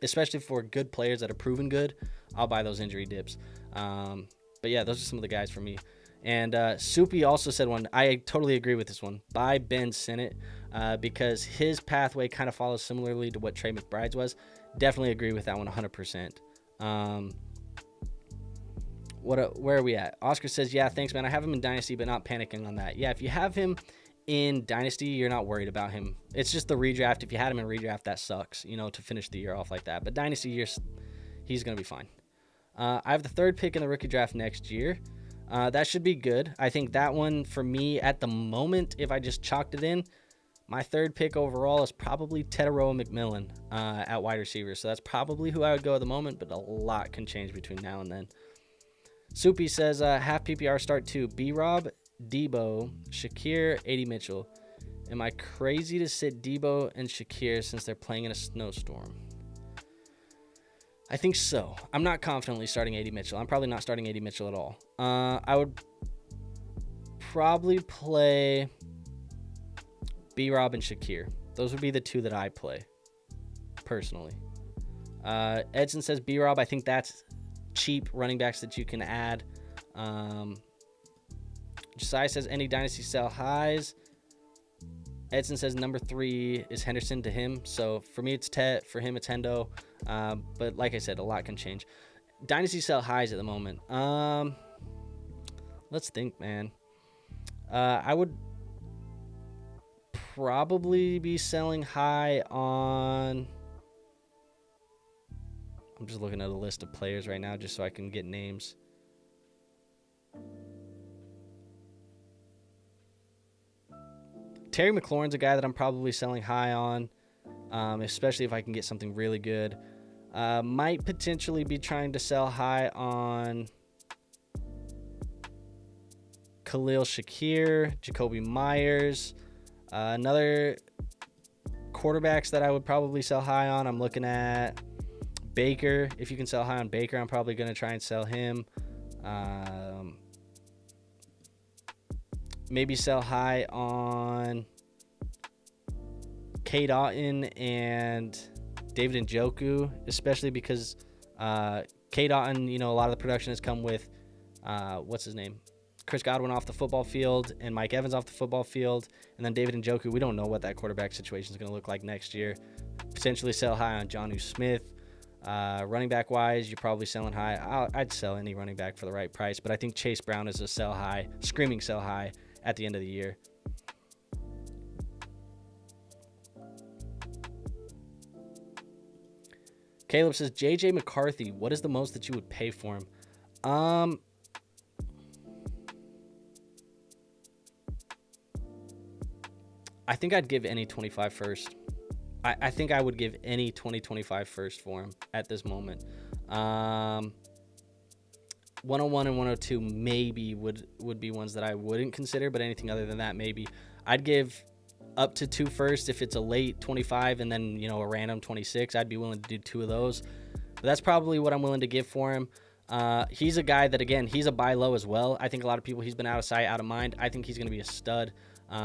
especially for good players that are proven good. I'll buy those injury dips. But yeah, those are some of the guys for me. And Soupy also said one. I totally agree with this one. Buy Ben Sinnott because his pathway kind of follows similarly to what Trey McBride's was. Definitely agree with that one 100%. Where are we at? Oscar says, yeah, thanks, man. I have him in Dynasty, but not panicking on that. Yeah, if you have him in Dynasty, you're not worried about him. It's just the redraft. If you had him in redraft, that sucks, to finish the year off like that. But Dynasty, he's going to be fine. I have the third pick in the rookie draft next year. That should be good. I think that one for me at the moment, if I just chalked it in, my third pick overall is probably Teteroa McMillan at wide receiver. So that's probably who I would go at the moment, but a lot can change between now and then. Soupy says, half PPR start 2. B-Rob, Debo, Shakir, AD Mitchell. Am I crazy to sit Debo and Shakir since they're playing in a snowstorm? I think so. I'm not confidently starting AD Mitchell. I'm probably not starting AD Mitchell at all. I would probably play B-Rob and Shakir. Those would be the two that I play, personally. Edson says B-Rob. I think that's cheap running backs that you can add. Josiah says any dynasty sell highs. Edson says number 3 is Henderson to him. So for me, it's Tet. For him, it's Hendo. But like I said, a lot can change. Dynasty sell highs at the moment. Let's think, man. I would probably be selling high on... I'm just looking at a list of players right now just so I can get names. Terry McLaurin's a guy that I'm probably selling high on, especially if I can get something really good. Might potentially be trying to sell high on Khalil Shakir, Jacoby Myers. Another quarterbacks that I would probably sell high on, I'm looking at Baker. If you can sell high on Baker, I'm probably going to try and sell him. Maybe sell high on K. Dotton and David Njoku, especially because K. Dotton, a lot of the production has come with, what's his name? Chris Godwin off the football field and Mike Evans off the football field. And then David Njoku, we don't know what that quarterback situation is going to look like next year. Potentially sell high on Jonnu Smith. Running back wise, you're probably selling high. I'd sell any running back for the right price, but I think Chase Brown is a sell high, screaming sell high at the end of the year. Caleb says, JJ McCarthy, what is the most that you would pay for him? I think I'd give any 25 first. I think I would give any 2025 first for him at this moment. 101 and 102 maybe would be ones that I wouldn't consider, but anything other than that, maybe. I'd give up to 2 first if it's a late 25 and then, a random 26. I'd be willing to do 2 of those. But that's probably what I'm willing to give for him. He's a guy that, again, he's a buy low as well. I think a lot of people, he's been out of sight, out of mind. I think he's going to be a stud.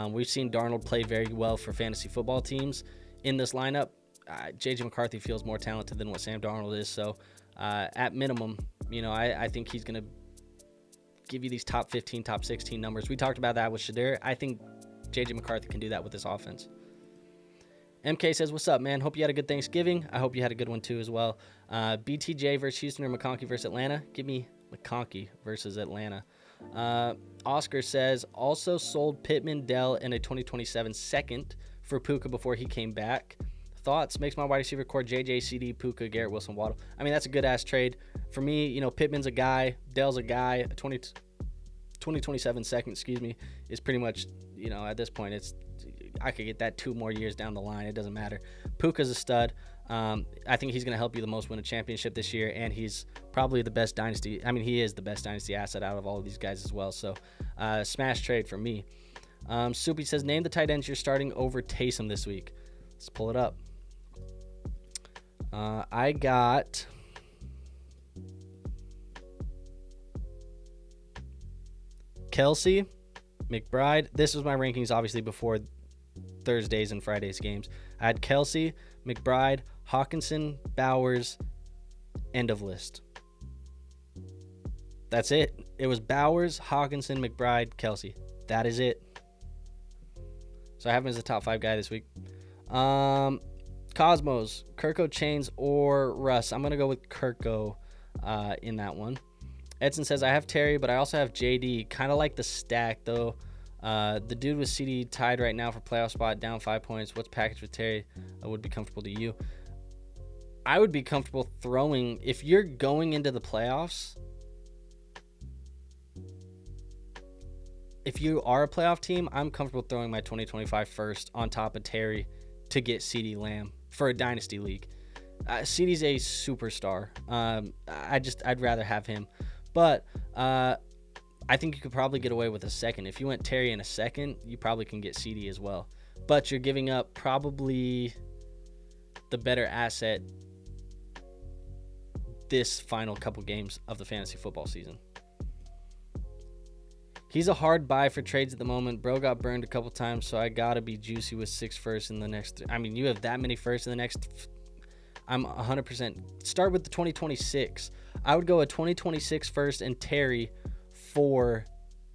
We've seen Darnold play very well for fantasy football teams in this lineup. J.J. McCarthy feels more talented than what Sam Darnold is. So at minimum, I think he's going to give you these top 15, top 16 numbers. We talked about that with Shadir. I think J.J. McCarthy can do that with this offense. MK says, what's up, man? Hope you had a good Thanksgiving. I hope you had a good one, too, as well. BTJ versus Houston or McConkey versus Atlanta? Give me McConkey versus Atlanta. Oscar says, also sold Pittman, Dell, and a 2027 second for Puka before he came back. Thoughts? Makes my wide receiver core JJ, CD, Puka, Garrett, Wilson, Waddle. I mean, that's a good-ass trade. For me, Pittman's a guy. Dell's a guy. A 2027 second, is pretty much, at this point, I could get that 2 more years down the line. It doesn't matter. Puka's a stud. I think he's going to help you the most win a championship this year, and he's probably the best dynasty. I mean, he is the best dynasty asset out of all of these guys as well. So, smash trade for me. Soupy says, name the tight ends you're starting over Taysom this week. Let's pull it up. I got Kelsey, McBride. This was my rankings, obviously, before Thursdays and Fridays games. I had Kelsey, McBride, Hawkinson, Bowers, end of list. That's it. It was Bowers, Hawkinson, McBride, Kelsey. That is it. So I have him as the top 5 guy this week. Cosmos, Kirko, Chains, or Russ. I'm going to go with Kirko in that one. Edson says, I have Terry, but I also have JD. Kind of like the stack, though. The dude with CD tied right now for playoff spot, down 5 points. What's packaged with Terry would be comfortable to you? I would be comfortable throwing, if you're going into the playoffs, if you are a playoff team, I'm comfortable throwing my 2025 first on top of Terry to get CD Lamb for a dynasty league. CD's a superstar. I'd rather have him. But I think you could probably get away with a second. If you went Terry in a second, you probably can get CD as well. But you're giving up probably the better asset this final couple games of the fantasy football season. He's a hard buy for trades at the moment. Bro got burned a couple times, so I got to be juicy with 6 firsts in the next. I mean, you have that many firsts in the next. I'm 100%. Start with the 2026. I would go a 2026 first and Terry for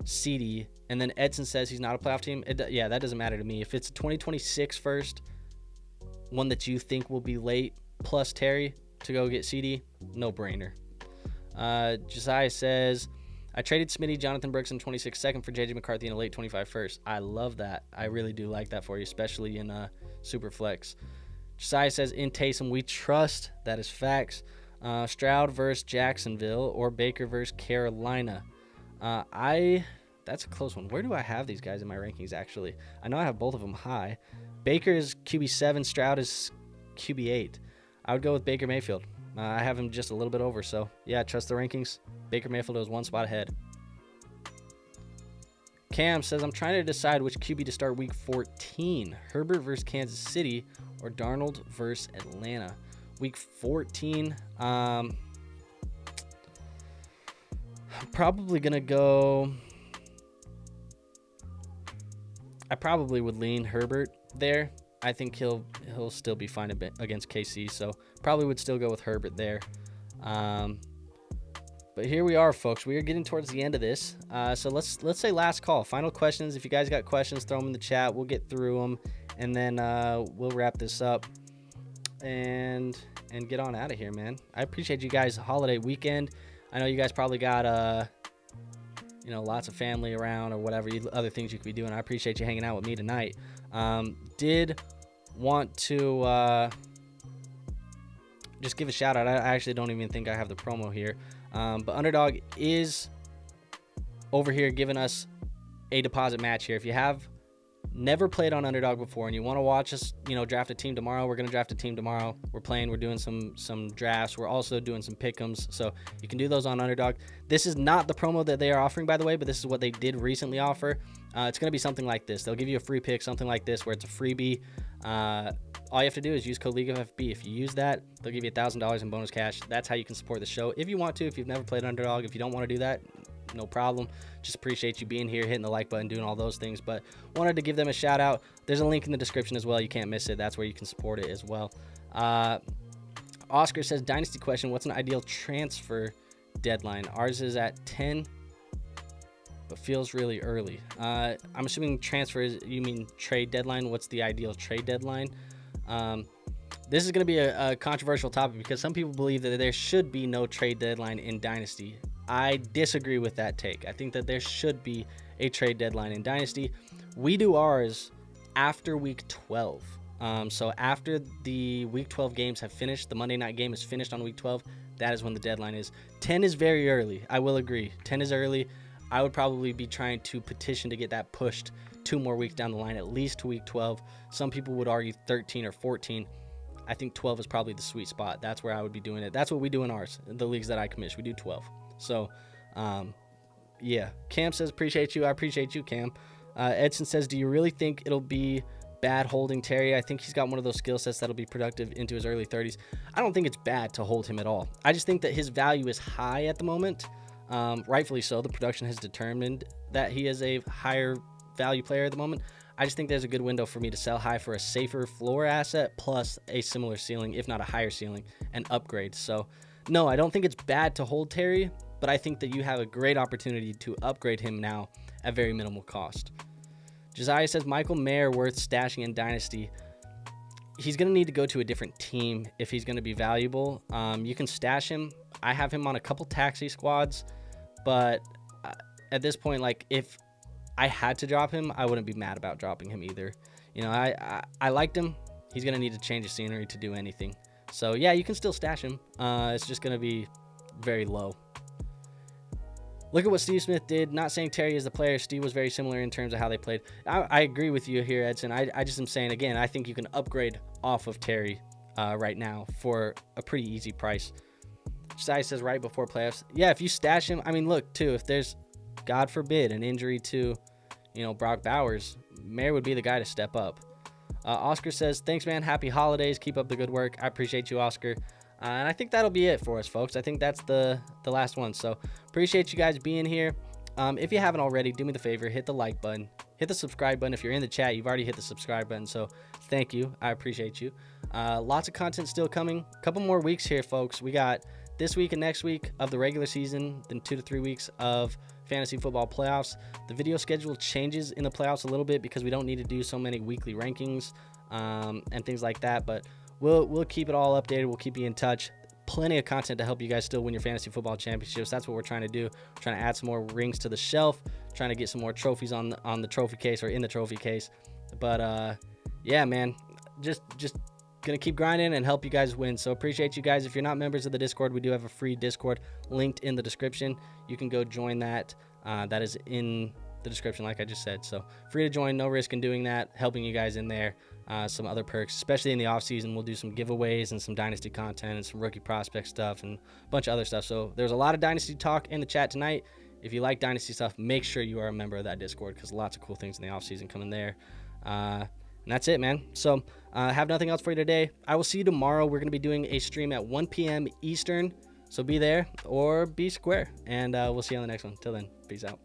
CD. And then Edson says he's not a playoff team. Yeah, that doesn't matter to me. If it's a 2026 first, one that you think will be late, plus Terry to go get CD, no brainer. Josiah says, I traded Smitty, Jonathan Brooks in 26 second for JJ McCarthy in a late 25 first. I love that. I really do like that for you, especially in Superflex. Josiah says, in Taysom, we trust. That is facts. Stroud versus Jacksonville or Baker versus Carolina. That's a close one. Where do I have these guys in my rankings, actually? I know I have both of them high. Baker is QB7. Stroud is QB8. I would go with Baker Mayfield. I have him just a little bit over, so yeah, trust the rankings. Baker Mayfield is 1 spot ahead. Cam says, I'm trying to decide which QB to start week 14. Herbert versus Kansas City or Darnold versus Atlanta. Week 14, I'm probably going to go... I probably would lean Herbert there. I think he'll still be fine against KC, so probably would still go with Herbert there. But here we are, folks. We are getting towards the end of this. So let's say last call. Final questions. If you guys got questions, throw them in the chat. We'll get through them, and then we'll wrap this up and get on out of here, man. I appreciate you guys' holiday weekend. I know you guys probably got lots of family around or whatever other things you could be doing. I appreciate you hanging out with me tonight. Did want to just give a shout out. I actually don't even think I have the promo here. But Underdog is over here giving us a deposit match here. If you have never played on Underdog before and you want to watch us, draft a team tomorrow, we're going to draft a team tomorrow. We're doing some drafts. We're also doing some pick'ems, so you can do those on Underdog. This is not the promo that they are offering, by the way, but this is what they did recently offer. It's going to be something like this. They'll give you a free pick, something like this, where it's a freebie. All you have to do is use code League FFB. If you use that, they'll give you $1,000 in bonus cash. That's how you can support the show if you want to. If you've never played Underdog, if you don't want to do that, no problem. Just appreciate you being here, hitting the like button, doing all those things. But wanted to give them a shout out. There's a link in the description as well. You can't miss it. That's where you can support it as well. Oscar says, Dynasty question, what's an ideal transfer deadline? Ours is at 10, but feels really early. I'm assuming transfers, you mean trade deadline. What's the ideal trade deadline? This is going to be a controversial topic because some people believe that there should be no trade deadline in Dynasty. I disagree with that take. I think that there should be a trade deadline in Dynasty. We do ours after week 12. So after the week 12 games have finished, the Monday night game is finished on week 12, that is when the deadline is. 10 is very early. I will agree. 10 is early. I would probably be trying to petition to get that pushed 2 more weeks down the line, at least to week 12. Some people would argue 13 or 14. I think 12 is probably the sweet spot. That's where I would be doing it. That's what we do in ours, the leagues that I commission. We do 12. So, yeah. Cam says, appreciate you. I appreciate you, Cam. Edson says, do you really think it'll be bad holding Terry? I think he's got one of those skill sets that'll be productive into his early 30s. I don't think it's bad to hold him at all. I just think that his value is high at the moment. Rightfully so. The production has determined that he is a higher value player at the moment. I just think there's a good window for me to sell high for a safer floor asset plus a similar ceiling, if not a higher ceiling, and upgrade. So, no, I don't think it's bad to hold Terry, but I think that you have a great opportunity to upgrade him now at very minimal cost. Josiah says, Michael Mayer worth stashing in Dynasty. He's going to need to go to a different team if he's going to be valuable. You can stash him. I have him on a couple taxi squads, but at this point, like, if I had to drop him, I wouldn't be mad about dropping him either. I liked him. He's going to need to change the scenery to do anything. So, yeah, you can still stash him. It's just going to be very low. Look at what Steve Smith did. Not saying Terry is the player. Steve was very similar in terms of how they played. I agree with you here, Edson. I just am saying, again, I think you can upgrade off of Terry right now for a pretty easy price. Josiah says right before playoffs. Yeah, if you stash him, I mean, look, too, if there's, God forbid, an injury to, Brock Bowers, Mayer would be the guy to step up. Oscar says, thanks, man. Happy holidays. Keep up the good work. I appreciate you, Oscar. And I think that'll be it for us, folks. I think that's the last one. So appreciate you guys being here. If you haven't already, do me the favor, hit the like button, hit the subscribe button. If you're in the chat, you've already hit the subscribe button. So thank you. I appreciate you. Lots of content still coming. A couple more weeks here, folks. We got this week and next week of the regular season, then 2 to 3 weeks of fantasy football playoffs. The video schedule changes in the playoffs a little bit because we don't need to do so many weekly rankings and things like that. But we'll keep it all updated. We'll keep you in touch. Plenty of content to help you guys still win your fantasy football championships. That's what we're trying to do. We're trying to add some more rings to the shelf, trying to get some more trophies on the trophy case or in the trophy case. But yeah, man, just gonna keep grinding and help you guys win. So appreciate you guys. If you're not members of the Discord, we do have a free Discord linked in the description. You can go join that. That is in the description, like I just said. So free to join, no risk in doing that, helping you guys in there. Some other perks, especially in the off season. We'll do some giveaways and some Dynasty content and some rookie prospect stuff and a bunch of other stuff. So there's a lot of Dynasty talk in the chat tonight. If you like Dynasty stuff, make sure you are a member of that Discord because lots of cool things in the off season coming there. And that's it, man. So have nothing else for you today. I will see you tomorrow. We're going to be doing a stream at 1 p.m. Eastern. So be there or be square. And we'll see you on the next one. Till then, peace out.